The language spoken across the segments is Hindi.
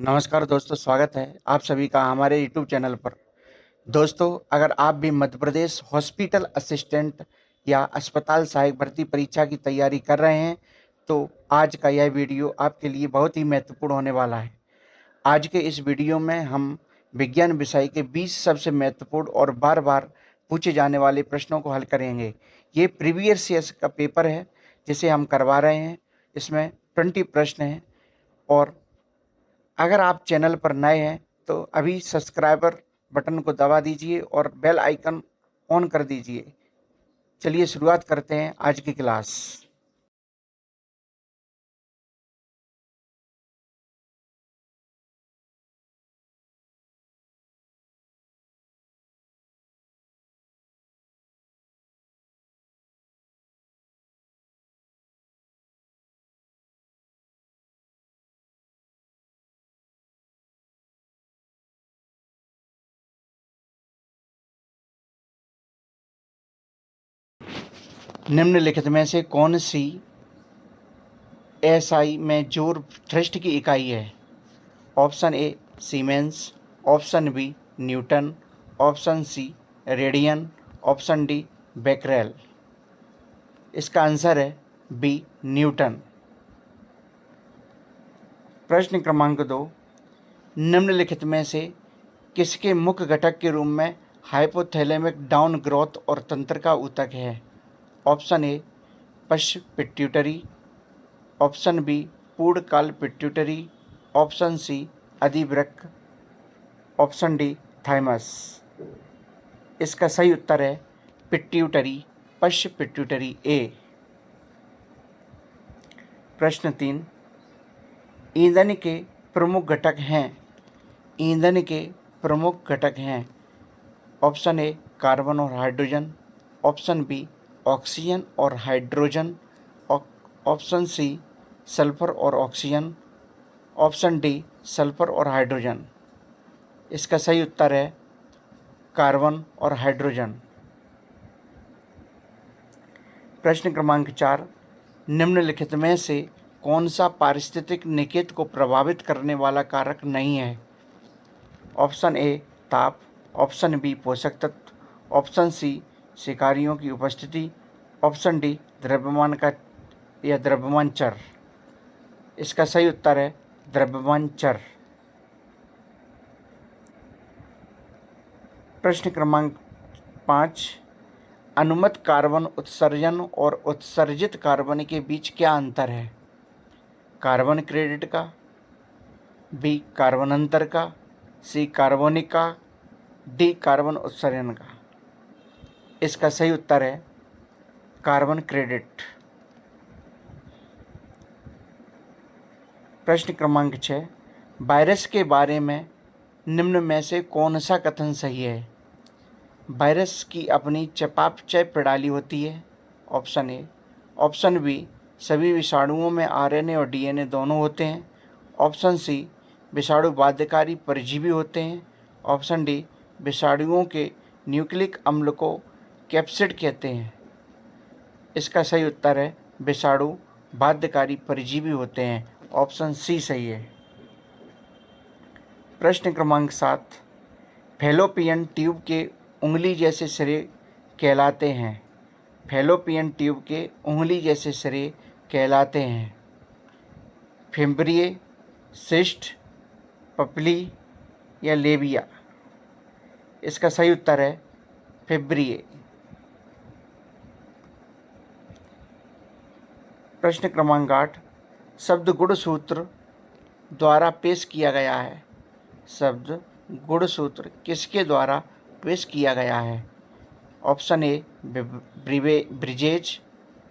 नमस्कार दोस्तों, स्वागत है आप सभी का हमारे यूट्यूब चैनल पर। दोस्तों, अगर आप भी मध्य प्रदेश हॉस्पिटल असिस्टेंट या अस्पताल सहायक भर्ती परीक्षा की तैयारी कर रहे हैं तो आज का यह वीडियो आपके लिए बहुत ही महत्वपूर्ण होने वाला है। आज के इस वीडियो में हम विज्ञान विषय के 20 सबसे महत्वपूर्ण और बार बार पूछे जाने वाले प्रश्नों को हल करेंगे। ये प्रीवियस ईयर का पेपर है जिसे हम करवा रहे हैं। इसमें 20 प्रश्न हैं और अगर आप चैनल पर नए हैं तो अभी सब्सक्राइबर बटन को दबा दीजिए और बेल आइकन ऑन कर दीजिए। चलिए शुरुआत करते हैं आज की क्लास। निम्नलिखित में से कौन सी एसआई में जोर थ्रस्ट की इकाई है? Option A siemens, option B newton, option C radian, option D becquerel. इसका आंसर है बी न्यूटन। प्रश्न क्रमांक 2, निम्नलिखित में से किसके मुख्य घटक के रूप में हाइपोथैलेमिक डाउन ग्रोथ और तंत्र का ऊतक है? ऑप्शन ए पश्च पिट्यूटरी, ऑप्शन बी पूर्णकाल पिट्यूटरी, ऑप्शन सी अधिवृक्क, ऑप्शन डी थाइमस। इसका सही उत्तर है पिट्यूटरी, पश्च पिट्यूटरी ए। प्रश्न 3, ईंधन के प्रमुख घटक हैं। ईंधन के प्रमुख घटक हैं। ऑप्शन ए कार्बन और हाइड्रोजन, ऑप्शन बी ऑक्सीजन और हाइड्रोजन, ऑप्शन सी सल्फर और ऑक्सीजन, ऑप्शन डी सल्फर और हाइड्रोजन। इसका सही उत्तर है कार्बन और हाइड्रोजन। प्रश्न क्रमांक 4, निम्नलिखित में से कौन सा पारिस्थितिक निकेत को प्रभावित करने वाला कारक नहीं है? ऑप्शन ए ताप, ऑप्शन बी पोषक तत्व, ऑप्शन सी शिकारियों की उपस्थिति, ऑप्शन डी द्रव्यमान का या द्रव्यमान चर। इसका सही उत्तर है द्रव्यमान चर। प्रश्न क्रमांक 5, अनुमत कार्बन उत्सर्जन और उत्सर्जित कार्बन के बीच क्या अंतर है? कार्बन क्रेडिट का, बी कार्बन अंतर का, सी कार्बोनिक का, डी कार्बन उत्सर्जन का। इसका सही उत्तर है कार्बन क्रेडिट। प्रश्न क्रमांक 6, वायरस के बारे में निम्न में से कौन सा कथन सही है? वायरस की अपनी चयापचय प्रणाली होती है। ऑप्शन ए, ऑप्शन बी सभी विषाणुओं में आरएनए और डीएनए दोनों होते हैं, ऑप्शन सी विषाणु बाध्यकारी परजीवी होते हैं, ऑप्शन डी विषाणुओं के न्यूक्लिक अम्ल को कैप्सिड कहते हैं। इसका सही उत्तर है विषाणु बाध्यकारी परजीवी होते हैं, ऑप्शन सी सही है। प्रश्न क्रमांक 7, फैलोपियन ट्यूब के उंगली जैसे सिरे कहलाते हैं। फैलोपियन ट्यूब के उंगली जैसे सिरे कहलाते हैं फिम्ब्रिए, सिस्ट, पपली या लेबिया। इसका सही उत्तर है फिब्रिए। प्रश्न क्रमांक 8, शब्द गुणसूत्र द्वारा पेश किया गया है। शब्द गुणसूत्र किसके द्वारा पेश किया गया है? Option A Bridges,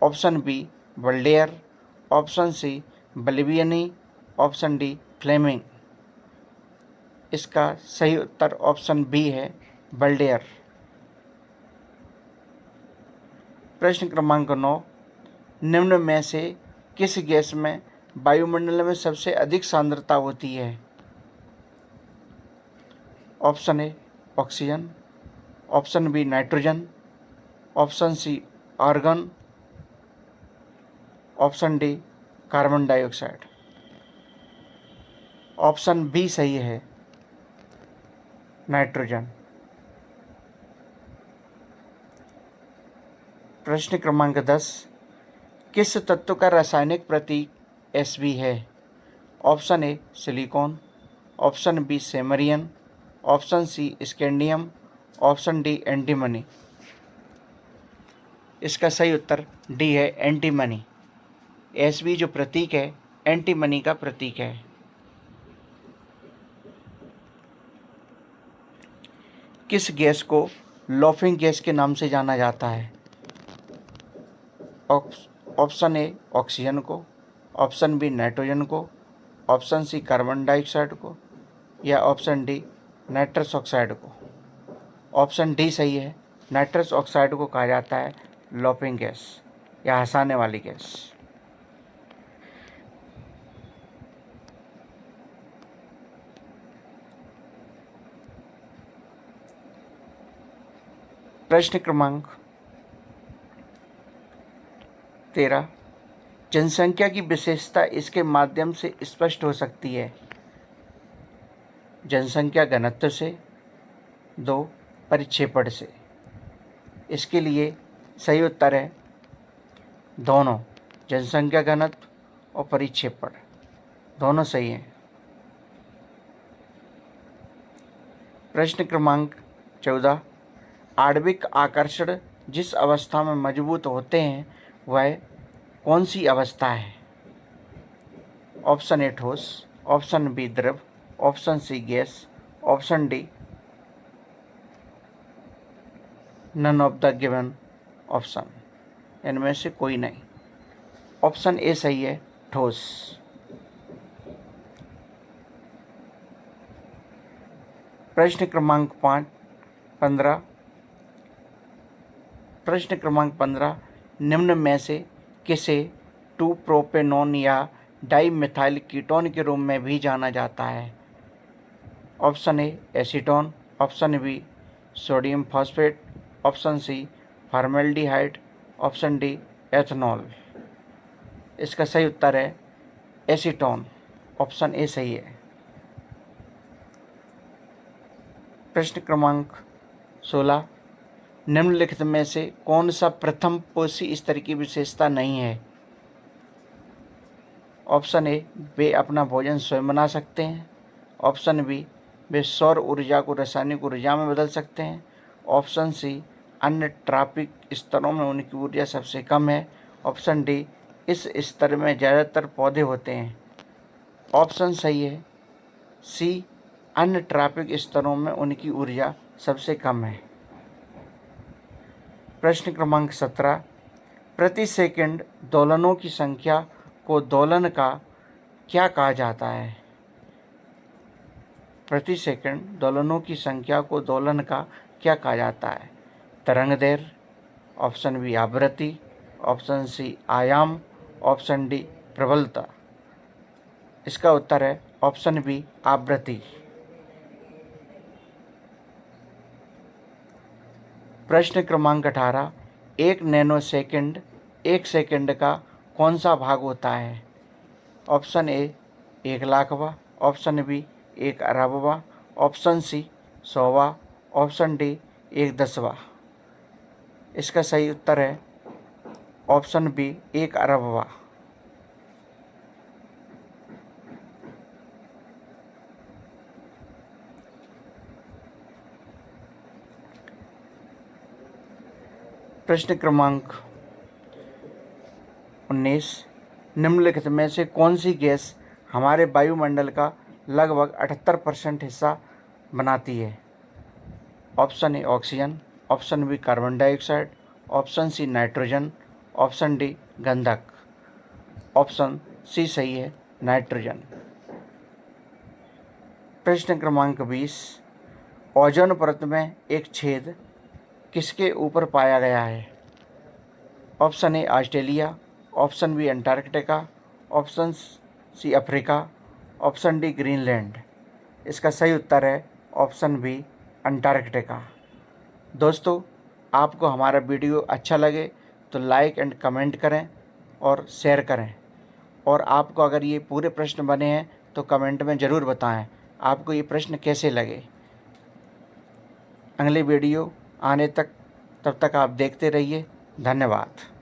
option B Waldeyer, option C Balbiani, option D Fleming. इसका सही उत्तर ऑप्शन बी है वल्डेयर। प्रश्न क्रमांक 9, निम्न में से किस गैस में वायुमंडल में सबसे अधिक सांद्रता होती है? Option A oxygen, option B nitrogen, option C argon, option D carbon dioxide. Option B सही है, नाइट्रोजन। प्रश्न क्रमांक 10, किस तत्व का रासायनिक प्रतीक Sb है? Option A silicon, option B samarium, option C scandium, option D antimony. इसका सही उत्तर डी है, एंटीमनी। Sb जो प्रतीक है एंटीमनी का प्रतीक है। किस गैस को लॉफिंग गैस के नाम से जाना जाता है? ऑप्शन ए ऑक्सीजन को, ऑप्शन बी नाइट्रोजन को, ऑप्शन सी कार्बन डाइऑक्साइड को, या ऑप्शन डी नाइट्रस ऑक्साइड को। ऑप्शन डी सही है, नाइट्रस ऑक्साइड को कहा जाता है लॉफिंग गैस या हंसाने वाली गैस। प्रश्न क्रमांक 13, जनसंख्या की विशेषता इसके माध्यम से स्पष्ट हो सकती है? जनसंख्या घनत्व से, 2 परिक्षेपण से। इसके लिए सही उत्तर है दोनों, जनसंख्या घनत्व और परिक्षेपण, दोनों सही हैं। प्रश्न क्रमांक 14, आणविक आकर्षण जिस अवस्था में मजबूत होते हैं वह कौन सी अवस्था है? ऑप्शन ए ठोस, ऑप्शन बी द्रव, option C gas, option D none of the given option. इनमें से कोई नहीं। ऑप्शन ए सही है, ठोस। प्रश्न क्रमांक 15, प्रश्न क्रमांक 15, निम्न में से किसे 2 प्रोपेनॉन या डाइमिथाइल कीटोन के रूप में भी जाना जाता है? Option A acetone, option B sodium phosphate, option C formaldehyde, option D ethanol. इसका सही उत्तर है एसीटोन। ऑप्शन ए सही है। प्रश्न क्रमांक 16, निम्नलिखित में से कौन सा प्रथम पोषी स्तर की विशेषता नहीं है? ऑप्शन ए वे अपना भोजन स्वयं बना सकते हैं, ऑप्शन बी वे सौर ऊर्जा को रासायनिक ऊर्जा में बदल सकते हैं, ऑप्शन सी अन्य ट्रॉपिक स्तरों में उनकी ऊर्जा सबसे कम है, ऑप्शन डी इस स्तर में ज़्यादातर पौधे होते हैं। ऑप्शन सही है सी, अन्य ट्रॉपिक स्तरों में उनकी ऊर्जा सबसे कम है। प्रश्न क्रमांक 17, प्रति सेकंड दोलनों की संख्या को दोलन का क्या कहा जाता है? प्रति सेकंड दोलनों की संख्या को दोलन का क्या कहा जाता है? तरंगदैर्घ्य, ऑप्शन बी आवृत्ति, ऑप्शन सी आयाम, ऑप्शन डी प्रबलता। इसका उत्तर है ऑप्शन बी आवृत्ति। प्रश्न क्रमांक 18, 1 नैनोसेकंड 1 सेकंड का कौन सा भाग होता है? ऑप्शन ए 1 लाखवां, ऑप्शन बी 1 अरबवां, ऑप्शन सी 100वां, ऑप्शन डी 1/10वां। इसका सही उत्तर है ऑप्शन बी 1 अरबवां। प्रश्न क्रमांक 19, निम्नलिखित में से कौन सी गैस हमारे वायुमंडल का लगभग 78% हिस्सा बनाती है? Option A oxygen, option B carbon dioxide, option C nitrogen, option D गंधक। ऑप्शन सी सही है, नाइट्रोजन। प्रश्न क्रमांक 20, ओजोन परत में एक छेद किसके ऊपर पाया गया है? Option A Australia, option B Antarctica, option C Africa, option D Greenland. इसका सही उत्तर है ऑप्शन बी अंटार्कटिका। दोस्तों, आपको हमारा वीडियो अच्छा लगे तो लाइक एंड कमेंट करें और शेयर करें, और आपको अगर ये पूरे प्रश्न बने हैं तो कमेंट में ज़रूर बताएं आपको ये प्रश्न कैसे लगे। अगले वीडियो आने तक, तब तक आप देखते रहिए। धन्यवाद।